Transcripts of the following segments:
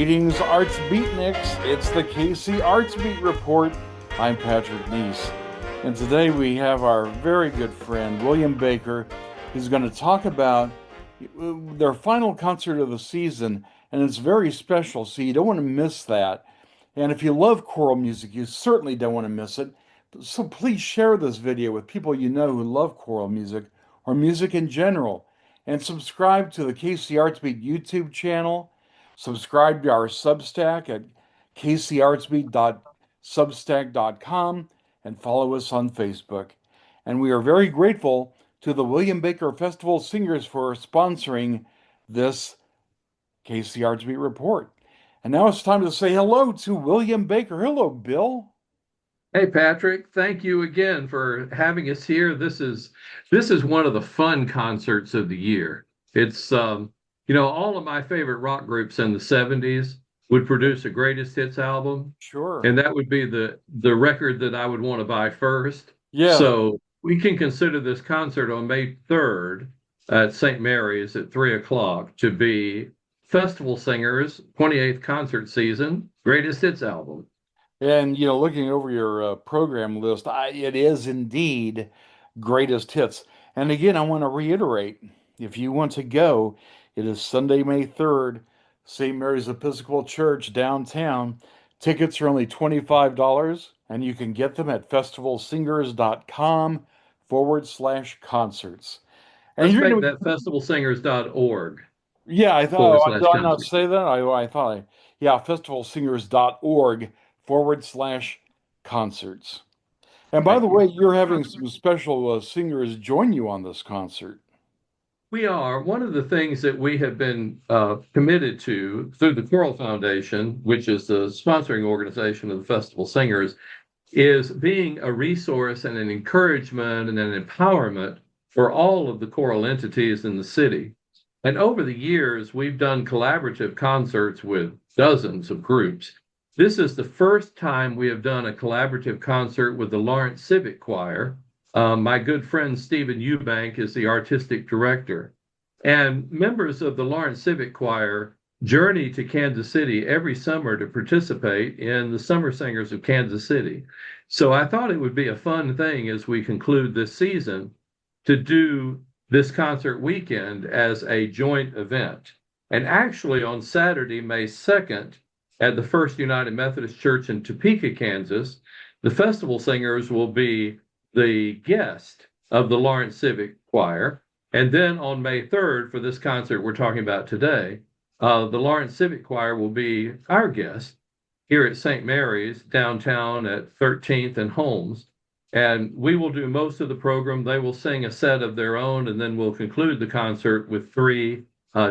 Greetings, Arts Beatniks. It's the KC Arts Beat Report. I'm Patrick Neas. And today we have our very good friend, William Baker, who's going to talk about their final concert of the season. And it's very special, so you don't want to miss that. And if you love choral music, you certainly don't want to miss it. So please share this video with people you know who love choral music or music in general. And subscribe to the KC Arts Beat YouTube channel. Subscribe to our Substack at kcartsbeat.substack.com and follow us on Facebook. And we are very grateful to the William Baker Festival Singers for sponsoring this KC Arts Beat Report. And now it's time to say hello to William Baker. Hello, Bill. Hey, Patrick, thank you again for having us here. This is one of the fun concerts of the year. It's all of my favorite rock groups in the 70s would produce a greatest hits album. Sure. And that would be the record that I would want to buy first. Yeah. So we can consider this concert on May 3rd at St. Mary's at 3 o'clock to be Festival Singers' 28th concert season, greatest hits album. And, looking over your program list, it is indeed greatest hits. And again, I want to reiterate, if you want to go, it is Sunday, May 3rd, St. Mary's Episcopal Church downtown. Tickets are only $25, and you can get them at festivalsingers.com/concerts. And let's make that festivalsingers.org. Yeah, I thought, did I not say that? I thought, festivalsingers.org/concerts. And by the way, you're having some special singers join you on this concert. We are. One of the things that we have been committed to through the Choral Foundation, which is the sponsoring organization of the Festival Singers, is being a resource and an encouragement and an empowerment for all of the choral entities in the city. And over the years, we've done collaborative concerts with dozens of groups. This is the first time we have done a collaborative concert with the Lawrence Civic Choir. My good friend Steve Eubank is the artistic director. And members of the Lawrence Civic Choir journey to Kansas City every summer to participate in the Summer Singers of Kansas City. So I thought it would be a fun thing as we conclude this season to do this concert weekend as a joint event. And actually on Saturday, May 2nd, at the First United Methodist Church in Topeka, Kansas, the Festival Singers will be the guest of the Lawrence Civic Choir. And then on May 3rd, for this concert we're talking about today, the Lawrence Civic Choir will be our guest here at St. Mary's downtown at 13th and Holmes. And we will do most of the program. They will sing a set of their own, and then we'll conclude the concert with 3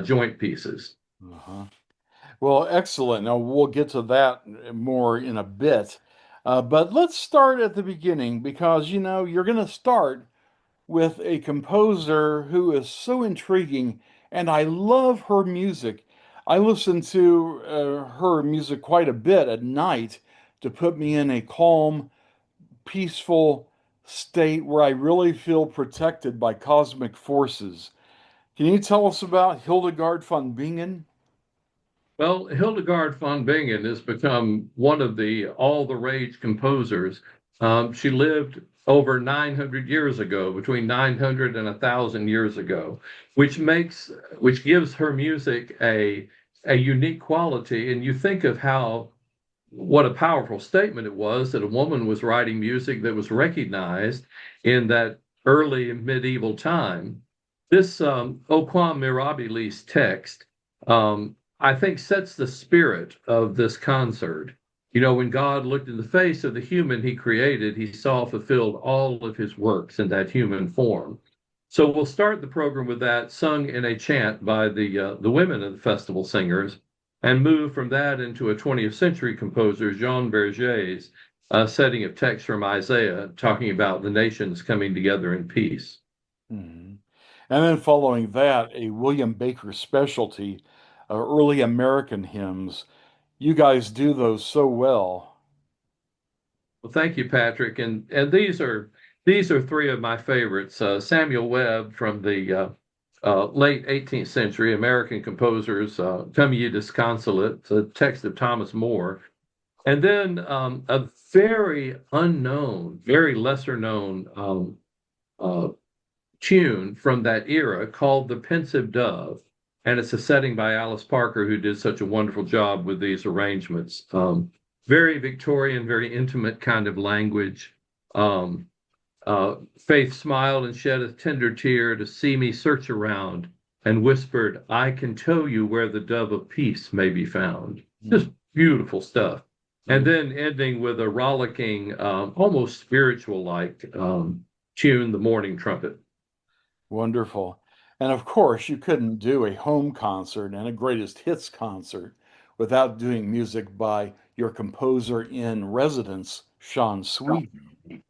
joint pieces. Uh-huh. Well, excellent. Now, we'll get to that more in a bit. But let's start at the beginning because, you're going to start with a composer who is so intriguing, and I love her music. I listen to her music quite a bit at night to put me in a calm, peaceful state where I really feel protected by cosmic forces. Can you tell us about Hildegard von Bingen? Well, Hildegard von Bingen has become one of the all-the-rage composers. She lived over 900 years ago, between 900 and 1,000 years ago, which gives her music a unique quality. And you think of what a powerful statement it was that a woman was writing music that was recognized in that early medieval time. This O Quam Mirabilis text, I think, sets the spirit of this concert. When God looked in the face of the human he created, he saw fulfilled all of his works in that human form. So we'll start the program with that, sung in a chant by the women of the Festival Singers, and move from that into a 20th century composer, Jean Berger's setting of text from Isaiah, talking about the nations coming together in peace. Mm-hmm. And then following that, a William Baker specialty, early American hymns. You guys do those so well. Well, thank you, Patrick. And these are 3 of my favorites. Samuel Webb from the late 18th century American composers, Come Ye Disconsolate, a text of Thomas More. And then a very unknown, very lesser known tune from that era called The Pensive Dove. And it's a setting by Alice Parker, who did such a wonderful job with these arrangements. Very Victorian, very intimate kind of language. Faith smiled and shed a tender tear to see me search around and whispered, I can tell you where the dove of peace may be found. Just beautiful stuff. And then ending with a rollicking, almost spiritual-like tune, The Morning Trumpet. Wonderful. And of course, you couldn't do a home concert and a greatest hits concert without doing music by your composer in residence, Sean Sweeden.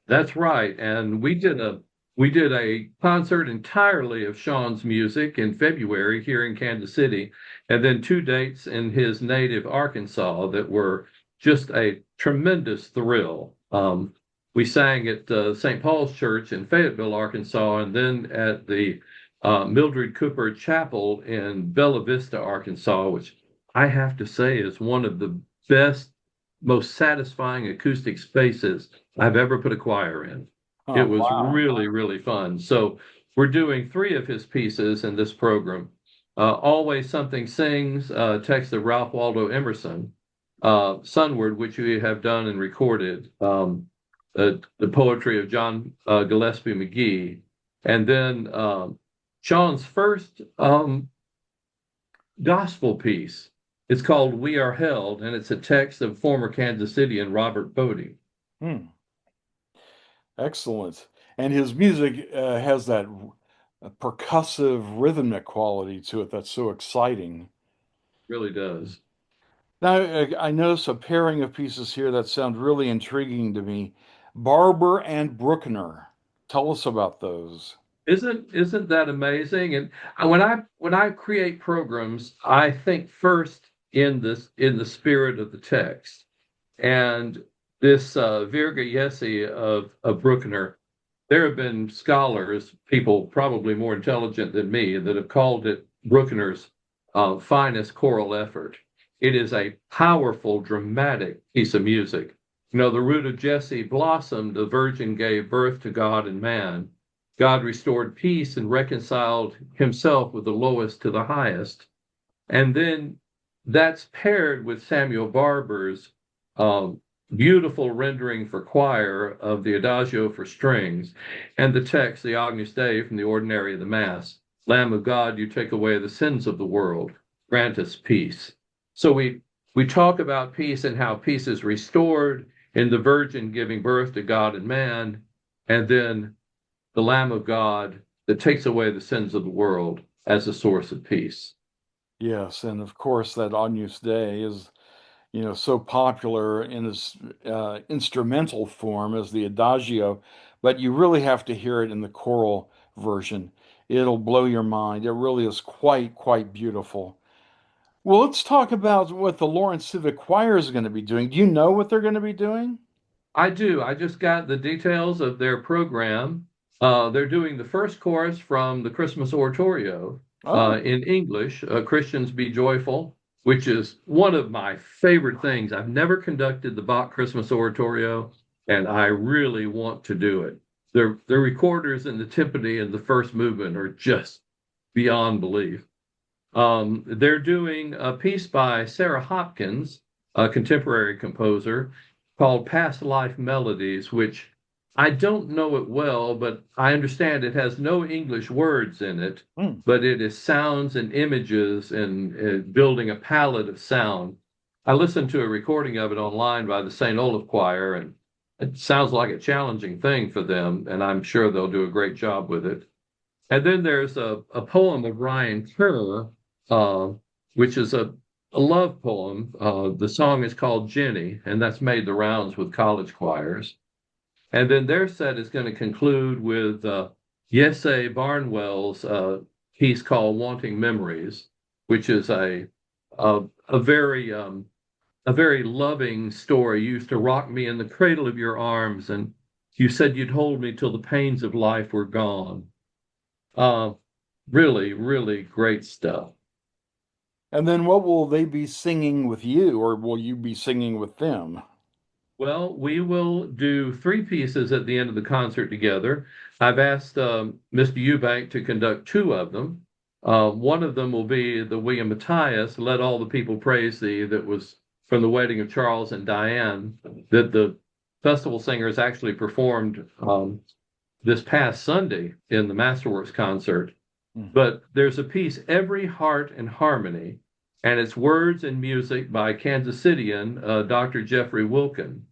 That's right. And we did a concert entirely of Sean's music in February here in Kansas City, and then 2 dates in his native Arkansas that were just a tremendous thrill. We sang at St. Paul's Church in Fayetteville, Arkansas, and then at the Mildred Cooper Chapel in Bella Vista, Arkansas, which I have to say is one of the best, most satisfying acoustic spaces I've ever put a choir in. Oh, It was wow. really, really fun. So we're doing 3 of his pieces in this program. Always Something Sings, text of Ralph Waldo Emerson, Sunward, which we have done and recorded, the poetry of John Gillespie McGee, and then Sean's first gospel piece. It's called We Are Held, and it's a text of former Kansas Cityan Robert Bodie. Excellent. And his music has that percussive, rhythmic quality to it that's so exciting. Really does. Now, I notice a pairing of pieces here that sound really intriguing to me. Barber and Bruckner. Tell us about those. Isn't that amazing? And when I create programs, I think first in the spirit of the text. And this Virga Jesse of Bruckner, there have been scholars, people probably more intelligent than me, that have called it Bruckner's finest choral effort. It is a powerful, dramatic piece of music. You know, the root of Jesse blossomed, the Virgin gave birth to God and man. God restored peace and reconciled himself with the lowest to the highest. And then that's paired with Samuel Barber's beautiful rendering for choir of the Adagio for strings, and the text, the Agnus Dei from the Ordinary of the Mass. Lamb of God, you take away the sins of the world. Grant us peace. So we talk about peace and how peace is restored in the Virgin giving birth to God and man, and then the Lamb of God that takes away the sins of the world as a source of peace. Yes, and of course that Agnus Dei is, so popular in its instrumental form as the Adagio, but you really have to hear it in the choral version. It'll blow your mind. It really is quite beautiful. Well, let's talk about what the Lawrence Civic Choir is going to be doing. Do you know what they're going to be doing? I do. I just got the details of their program. They're doing the first chorus from the Christmas Oratorio Oh, in English, Christians Be Joyful, which is one of my favorite things. I've never conducted the Bach Christmas Oratorio, and I really want to do it. The recorders and the timpani and the first movement are just beyond belief. They're doing a piece by Sarah Hopkins, a contemporary composer, called Past Life Melodies, which I don't know it well, but I understand it has no English words in it, hmm. but it is sounds and images and building a palette of sound. I listened to a recording of it online by the St. Olaf Choir, and it sounds like a challenging thing for them, and I'm sure they'll do a great job with it. And then there's a poem of Ryan Kerr, which is a love poem. The song is called Jenny, and that's made the rounds with college choirs. And then their set is going to conclude with Yesse Barnwell's piece called Wanting Memories, which is a very loving story. You used to rock me in the cradle of your arms, and you said you'd hold me till the pains of life were gone. really, really great stuff. And then what will they be singing with you, or will you be singing with them? Well, we will do three pieces at the end of the concert together. I've asked Mr. Eubank to conduct two of them. One of them will be the William Matthias, Let All the People Praise Thee, that was from the wedding of Charles and Diane, that the festival singers actually performed this past Sunday in the Masterworks concert. But there's a piece, Every Heart and Harmony, and it's words and music by Kansas Cityan, Dr. Jeffrey Wilkin.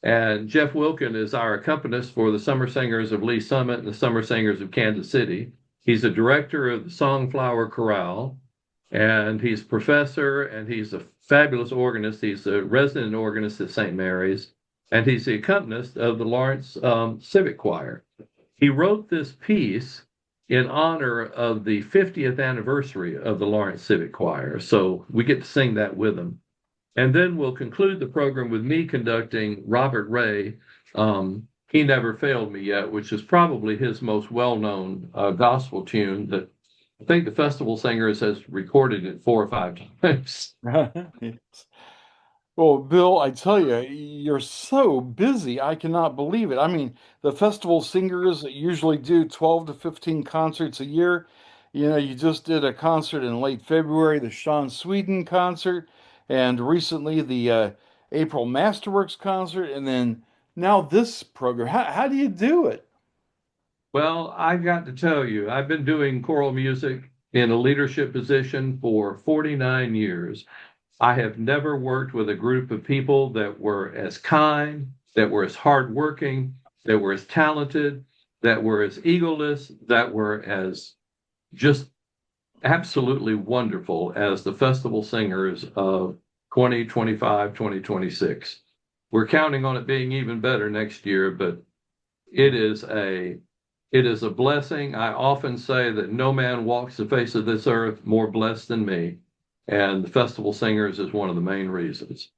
And Jeff Wilkin is our accompanist for the Summer Singers of Lee Summit and the Summer Singers of Kansas City. He's a director of the Songflower Chorale, and he's a professor, and he's a fabulous organist. He's a resident organist at St. Mary's, and he's the accompanist of the Lawrence Civic Choir. He wrote this piece in honor of the 50th anniversary of the Lawrence Civic Choir. So we get to sing that with him. And then we'll conclude the program with me conducting Robert Ray, He Never Failed Me Yet, which is probably his most well-known gospel tune that I think the Festival Singers has recorded it 4 or 5 times. Well, Bill, I tell you, you're so busy. I cannot believe it. I mean, the festival singers usually do 12 to 15 concerts a year. You know, you just did a concert in late February, the Sean Sweeden concert, and recently the April Masterworks concert, and then now this program. How do you do it? Well, I've got to tell you, I've been doing choral music in a leadership position for 49 years. I have never worked with a group of people that were as kind, that were as hardworking, that were as talented, that were as egoless, that were as just absolutely wonderful as the festival singers of 2025, 2026. We're counting on it being even better next year, but it is a it is a blessing. I often say that no man walks the face of this earth more blessed than me. And the Festival Singers is one of the main reasons.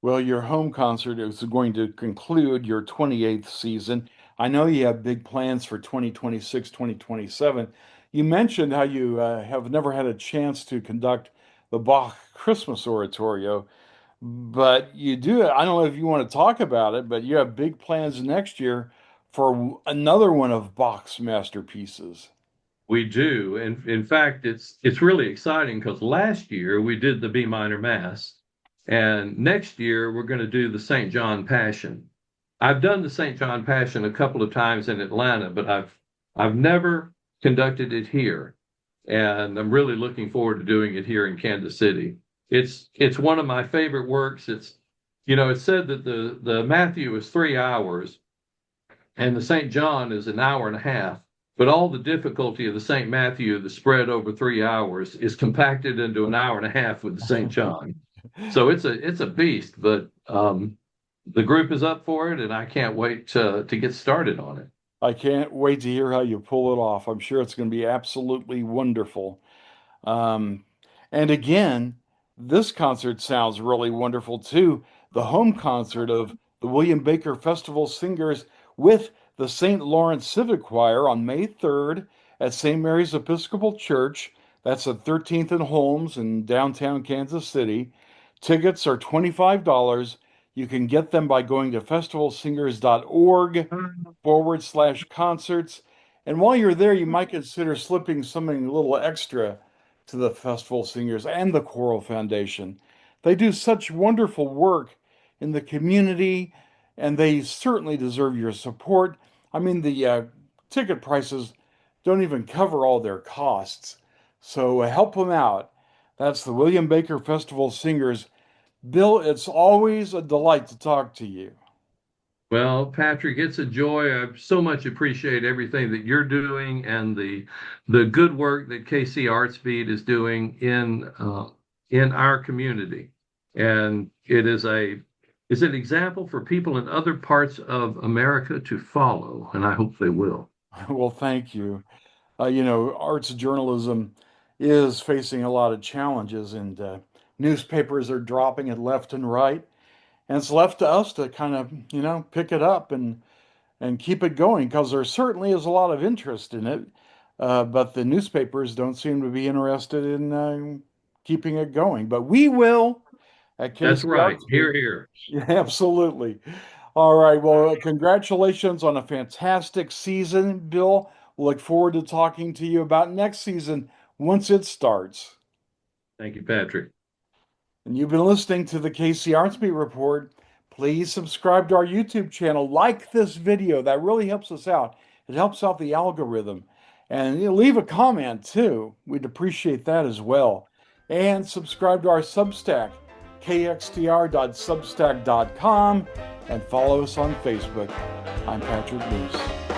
Well, your home concert is going to conclude your 28th season. I know you have big plans for 2026, 2027. You mentioned how you have never had a chance to conduct the Bach Christmas Oratorio, but you do. I don't know if you want to talk about it, but you have big plans next year for another one of Bach's masterpieces. We do. And in fact, it's really exciting because last year we did the B minor Mass, and next year we're going to do the St. John Passion. I've done the St. John Passion a couple of times in Atlanta, but I've never conducted it here. And I'm really looking forward to doing it here in Kansas City. It's one of my favorite works. It's said that the Matthew is 3 hours and the St. John is an hour and a half. But all the difficulty of the St. Matthew, the spread over 3 hours, is compacted into an hour and a half with the St. John. So it's a beast, but the group is up for it, and I can't wait to get started on it. I can't wait to hear how you pull it off. I'm sure it's going to be absolutely wonderful. Um, and again, this concert sounds really wonderful too. The home concert of the William Baker Festival Singers with the St. Lawrence Civic Choir on May 3rd at St. Mary's Episcopal Church. That's at 13th and Holmes in downtown Kansas City. Tickets are $25. You can get them by going to festivalsingers.org/concerts. And while you're there, you might consider slipping something a little extra to the Festival Singers and the Choral Foundation. They do such wonderful work in the community, and they certainly deserve your support. I mean, the ticket prices don't even cover all their costs. So help them out. That's the William Baker Festival Singers. Bill, it's always a delight to talk to you. Well, Patrick, it's a joy. I so much appreciate everything that you're doing and the good work that KC Artsbeat is doing in our community. And it's an example for people in other parts of America to follow, and I hope they will. Well, thank you. Arts journalism is facing a lot of challenges, and newspapers are dropping it left and right. And it's left to us to kind of, pick it up and keep it going because there certainly is a lot of interest in it. but the newspapers don't seem to be interested in keeping it going. But we will at That's KC right. Arts Here, Beat. here. Yeah, absolutely. All right. Well, congratulations on a fantastic season, Bill. Look forward to talking to you about next season once it starts. Thank you, Patrick. And you've been listening to the KC Arts Beat Report. Please subscribe to our YouTube channel. Like this video. That really helps us out. It helps out the algorithm. And leave a comment too. We'd appreciate that as well. And subscribe to our Substack, kxtr.substack.com, and follow us on Facebook. I'm Patrick Neas.